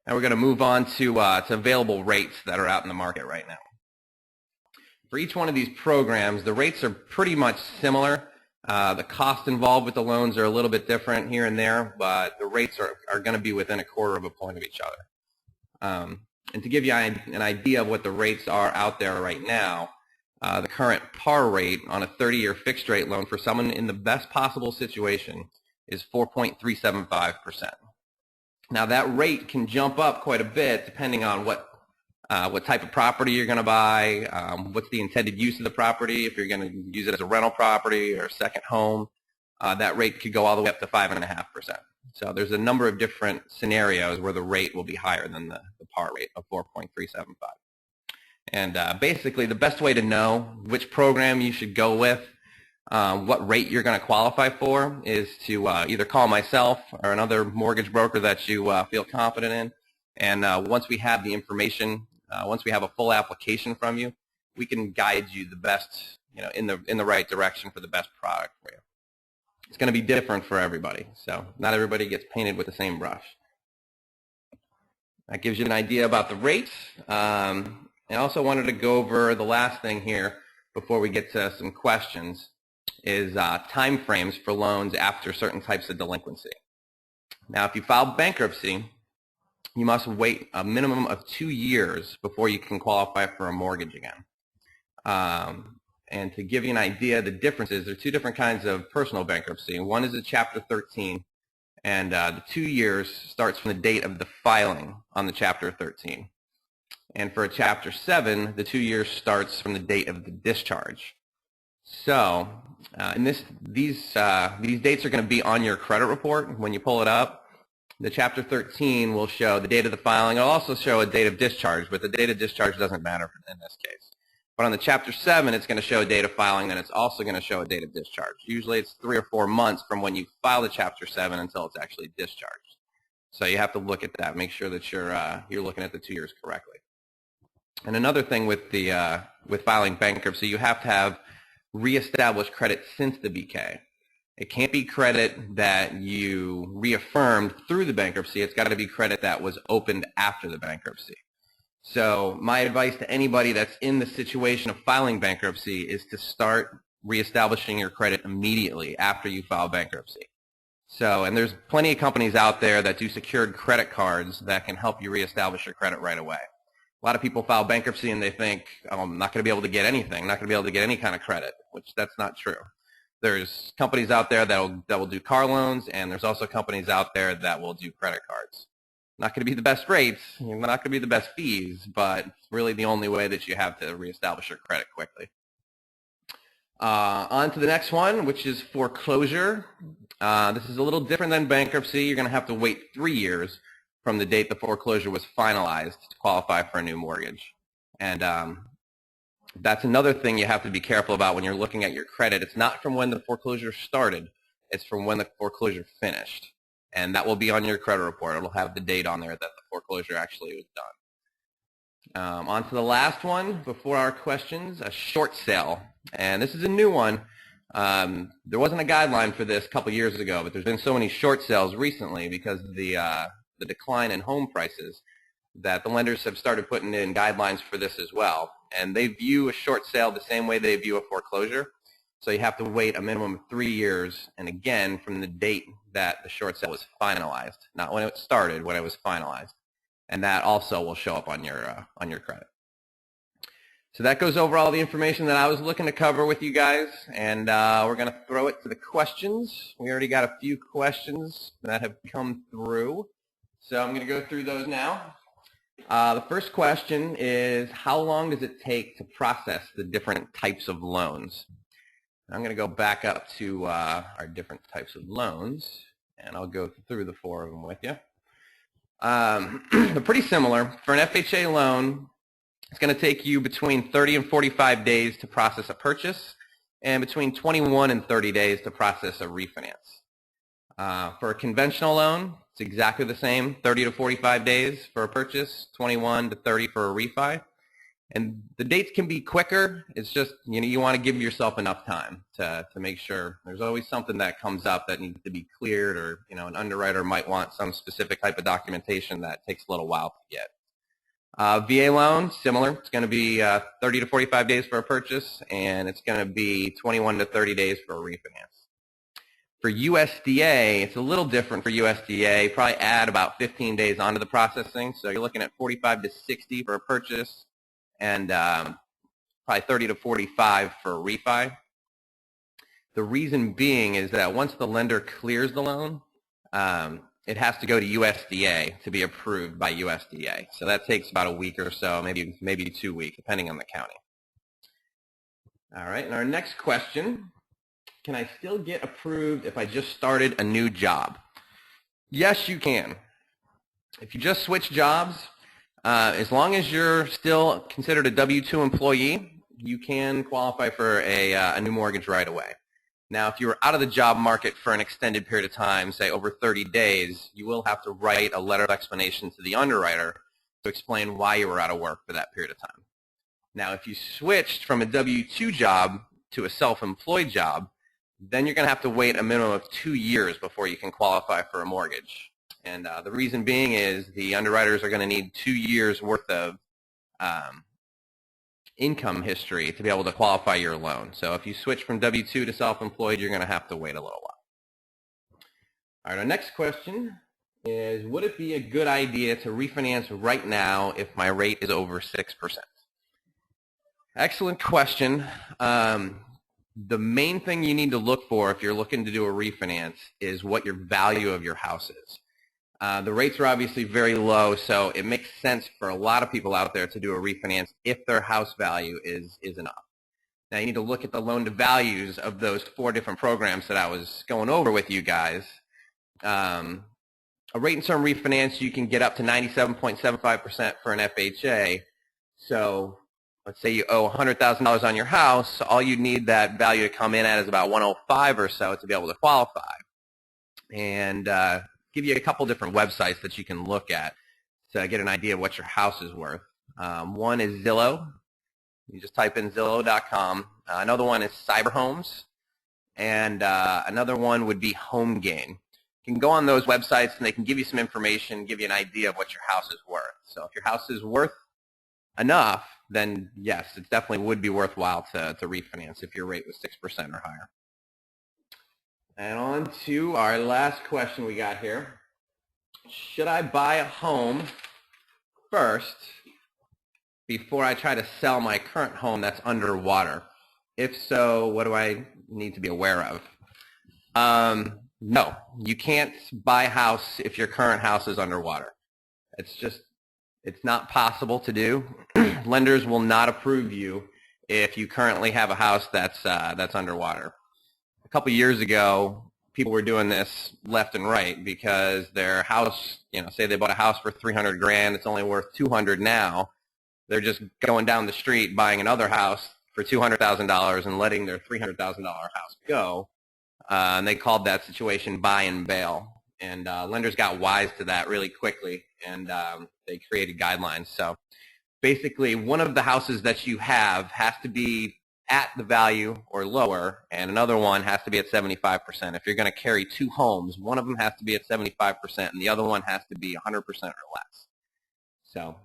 Now we're going to move on to available rates that are out in the market right now. For each one of these programs, the rates are pretty much similar. The cost involved with the loans are a little bit different here and there, but the rates are going to be within 1/4 of a point of each other. And to give you an idea of what the rates are out there right now, the current par rate on a 30-year fixed rate loan for someone in the best possible situation is 4.375%. Now that rate can jump up quite a bit depending on what type of property you're going to buy, what's the intended use of the property. If you're going to use it as a rental property or a second home, that rate could go all the way up to 5.5%. So there's a number of different scenarios where the rate will be higher than the par rate of 4.375. And basically the best way to know which program you should go with, what rate you're going to qualify for, is to either call myself or another mortgage broker that you feel confident in. And once we have the information, once we have a full application from you, we can guide you the best, in the right direction for the best product for you. It's going to be different for everybody, so not everybody gets painted with the same brush. That gives you an idea about the rates. And I also wanted to go over the last thing here before we get to some questions is time frames for loans after certain types of delinquency. Now, if you file bankruptcy, you must wait a minimum of 2 years before you can qualify for a mortgage again. And to give you an idea of the differences, there are two different kinds of personal bankruptcy. One is a Chapter 13, and the 2 years starts from the date of the filing on the Chapter 13. And for a Chapter 7, the 2 years starts from the date of the discharge. So these dates are going to be on your credit report when you pull it up. The Chapter 13 will show the date of the filing. It'll also show a date of discharge, but the date of discharge doesn't matter in this case. But on the Chapter 7, it's going to show a date of filing, and it's also going to show a date of discharge. Usually it's 3 or 4 months from when you file the Chapter 7 until it's actually discharged. So you have to look at that, make sure that you're looking at the 2 years correctly. And another thing with filing bankruptcy, you have to have reestablished credit since the BK. It can't be credit that you reaffirmed through the bankruptcy. It's got to be credit that was opened after the bankruptcy. So my advice to anybody that's in the situation of filing bankruptcy is to start reestablishing your credit immediately after you file bankruptcy. So, and there's plenty of companies out there that do secured credit cards that can help you reestablish your credit right away. A lot of people file bankruptcy and they think, oh, I'm not going to be able to get anything, I'm not going to be able to get any kind of credit, which that's not true. There's companies out there that will do car loans, and there's also companies out there that will do credit cards. Not going to be the best rates, not going to be the best fees, but it's really the only way that you have to reestablish your credit quickly. On to the next one, which is foreclosure. This is a little different than bankruptcy. You're going to have to wait 3 years from the date the foreclosure was finalized to qualify for a new mortgage. And that's another thing you have to be careful about when you're looking at your credit. It's not from when the foreclosure started. It's from when the foreclosure finished. And that will be on your credit report. It'll have the date on there that the foreclosure actually was done. On to the last one before our questions, a short sale. And this is a new one. There wasn't a guideline for this a couple years ago, but there's been so many short sales recently because of the decline in home prices that the lenders have started putting in guidelines for this as well. And they view a short sale the same way they view a foreclosure. So you have to wait a minimum of 3 years, and again, from the date that the short sale was finalized, not when it started, when it was finalized. And that also will show up on your credit. So that goes over all the information that I was looking to cover with you guys, and we're going to throw it to the questions. We already got a few questions that have come through, so I'm going to go through those now. The first question is, how long does it take to process the different types of loans? I'm going to go back up to our different types of loans, and I'll go through the 4 of them with you. They're pretty similar. For an FHA loan, it's going to take you between 30 and 45 days to process a purchase, and between 21 and 30 days to process a refinance. For a conventional loan, it's exactly the same, 30 to 45 days for a purchase, 21 to 30 for a refi. And the dates can be quicker. It's just, you want to give yourself enough time to make sure. There's always something that comes up that needs to be cleared, or, an underwriter might want some specific type of documentation that takes a little while to get. VA loan, similar. It's going to be 30 to 45 days for a purchase, and it's going to be 21 to 30 days for a refinance. For USDA, it's a little different for USDA. Probably add about 15 days onto the processing. So you're looking at 45 to 60 for a purchase, and probably 30 to 45 for a refi. The reason being is that once the lender clears the loan, it has to go to USDA to be approved by USDA. So that takes about a week or so, maybe 2 weeks, depending on the county. All right, and our next question, can I still get approved if I just started a new job? Yes, you can. If you just switch jobs, as long as you're still considered a W-2 employee, you can qualify for a new mortgage right away. Now, if you were out of the job market for an extended period of time, say over 30 days, you will have to write a letter of explanation to the underwriter to explain why you were out of work for that period of time. Now, if you switched from a W-2 job to a self-employed job, then you're going to have to wait a minimum of 2 years before you can qualify for a mortgage. And the reason being is the underwriters are going to need 2 years worth of income history to be able to qualify your loan. So if you switch from W-2 to self-employed, you're going to have to wait a little while. All right, our next question is, would it be a good idea to refinance right now if my rate is over 6%? Excellent question. The main thing you need to look for if you're looking to do a refinance is what your value of your house is. The rates are obviously very low, so it makes sense for a lot of people out there to do a refinance if their house value is enough. Now you need to look at the loan to values of those 4 different programs that I was going over with you guys. A rate and term refinance, you can get up to 97.75% for an FHA. So let's say you owe $100,000 on your house, all you need that value to come in at is about 105 or so to be able to qualify. And give you a couple different websites that you can look at to get an idea of what your house is worth. One is Zillow. You just type in Zillow.com. Another one is Cyber Homes. And another one would be HomeGain. You can go on those websites and they can give you some information, give you an idea of what your house is worth. So if your house is worth enough, then yes, it definitely would be worthwhile to refinance if your rate was 6% or higher. And on to our last question we got here. Should I buy a home first before I try to sell my current home that's underwater? If so, what do I need to be aware of? No, you can't buy a house if your current house is underwater. It's not possible to do. Lenders will not approve you if you currently have a house that's underwater. A couple years ago, people were doing this left and right because their house, say they bought a house for $300,000, it's only worth $200,000 now. They're just going down the street buying another house for $200,000 and letting their $300,000 house go. And they called that situation buy and bail. And lenders got wise to that really quickly, and they created guidelines. So basically, one of the houses that you have has to be at the value or lower, and another one has to be at 75%. If you're going to carry 2 homes, one of them has to be at 75%, and the other one has to be 100% or less. So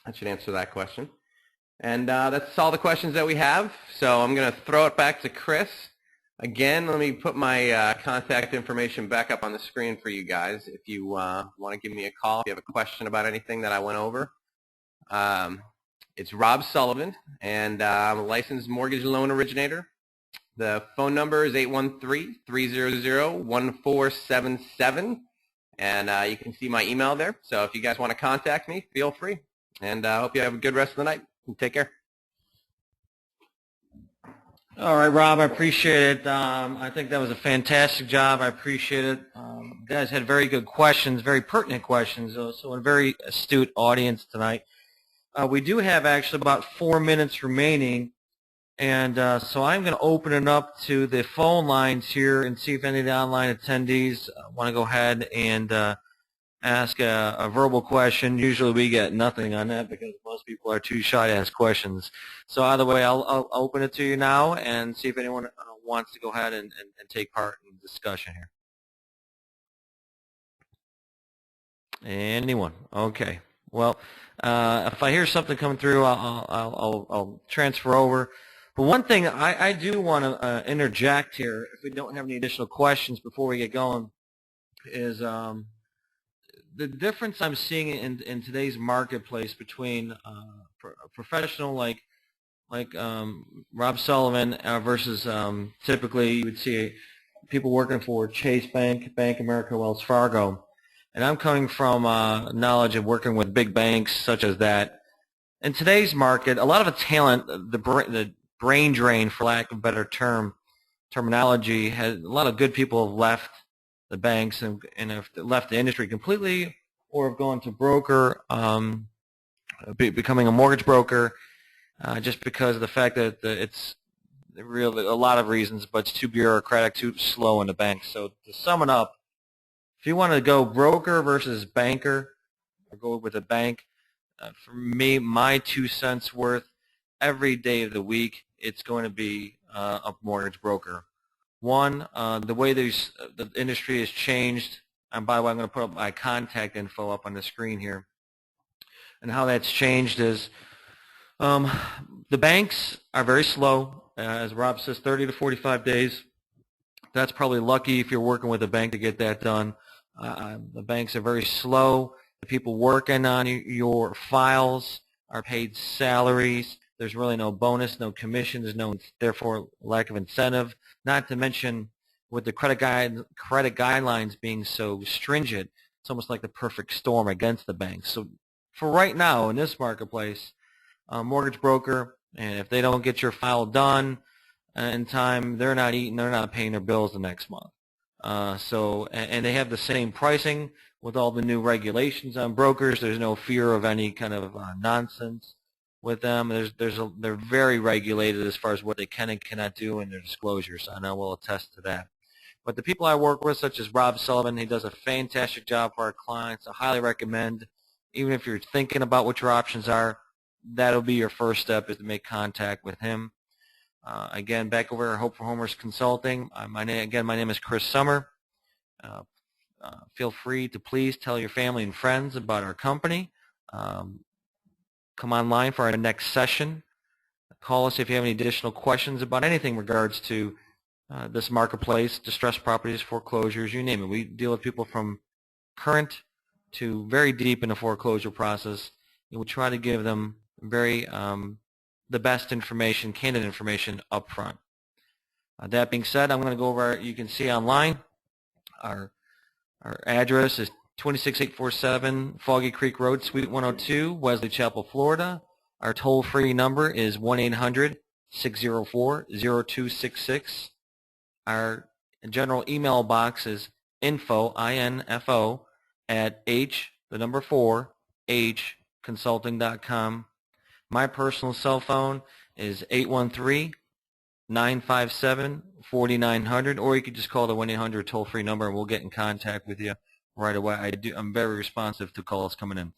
that should answer that question. And that's all the questions that we have. So I'm going to throw it back to Chris. Again, let me put my contact information back up on the screen for you guys. If you want to give me a call, if you have a question about anything that I went over. It's Rob Sullivan, and I'm a licensed mortgage loan originator. The phone number is 813-300-1477, and you can see my email there. So if you guys want to contact me, feel free. And I hope you have a good rest of the night. Take care. All right, Rob, I appreciate it. I think that was a fantastic job. I appreciate it. You guys had very good questions, very pertinent questions, so a very astute audience tonight. We do have actually about 4 minutes remaining, and so I'm going to open it up to the phone lines here and see if any of the online attendees want to go ahead and ask a verbal question, usually we get nothing on that because most people are too shy to ask questions. So either way, I'll open it to you now and see if anyone wants to go ahead and take part in the discussion here. Anyone? Okay. Well, if I hear something come through, I'll transfer over. But one thing I do want to interject here, if we don't have any additional questions before we get going, is the difference I'm seeing in today's marketplace between a professional like Rob Sullivan versus typically you would see people working for Chase Bank, Bank of America, Wells Fargo. And I'm coming from knowledge of working with big banks such as that. In today's market, a lot of the talent, the brain drain, for lack of a better terminology, has a lot of good people have left the banks and have left the industry completely, or have gone to broker, becoming a mortgage broker, just because of the fact that it's really a lot of reasons, but it's too bureaucratic, too slow in the banks. So to sum it up, if you want to go broker versus banker, or go with a bank, for me, my 2 cents worth, every day of the week, it's going to be a mortgage broker. One, the way the industry has changed, and by the way, I'm going to put up my contact info up on the screen here, and how that's changed is the banks are very slow, as Rob says, 30 to 45 days. That's probably lucky if you're working with a bank to get that done. The banks are very slow. The people working on your files are paid salaries. There's really no bonus, no commission. There's no, therefore, lack of incentive. Not to mention, with the credit guidelines being so stringent, it's almost like the perfect storm against the banks. So for right now in this marketplace, mortgage broker, and if they don't get your file done in time, they're not eating, they're not paying their bills the next month. And they have the same pricing with all the new regulations on brokers. There's no fear of any kind of nonsense with them. They're very regulated as far as what they can and cannot do in their disclosures, and I will attest to that. But the people I work with, such as Rob Sullivan, he does a fantastic job for our clients. I highly recommend, even if you're thinking about what your options are, that'll be your first step, is to make contact with him. Again, back over at Hope for Homeowners Consulting. My name is Chris Sommer. Feel free to please tell your family and friends about our company. Come online for our next session. Call us if you have any additional questions about anything in regards to this marketplace, distressed properties, foreclosures, you name it. We deal with people from current to very deep in the foreclosure process, and we try to give them very the best information, candid information up front. That being said, I'm going to go over, you can see online, our address is 26847 Foggy Creek Road, Suite 102, Wesley Chapel, Florida. Our toll-free number is 1-800-604-0266. Our general email box is info, I-N-F-O, at hconsulting.com. My personal cell phone is 813-957-4900, or you could just call the 1-800 toll-free number and we'll get in contact with you right away. I'm very responsive to calls coming in.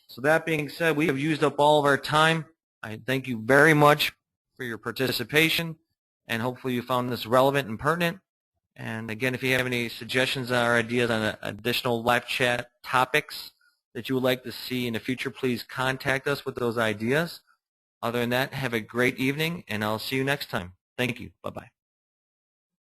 So that being said, we have used up all of our time. I thank you very much for your participation, and hopefully you found this relevant and pertinent. And again, if you have any suggestions or ideas on additional live chat topics that you would like to see in the future, please contact us with those ideas. Other than that, have a great evening, and I'll see you next time. Thank you. Bye-bye.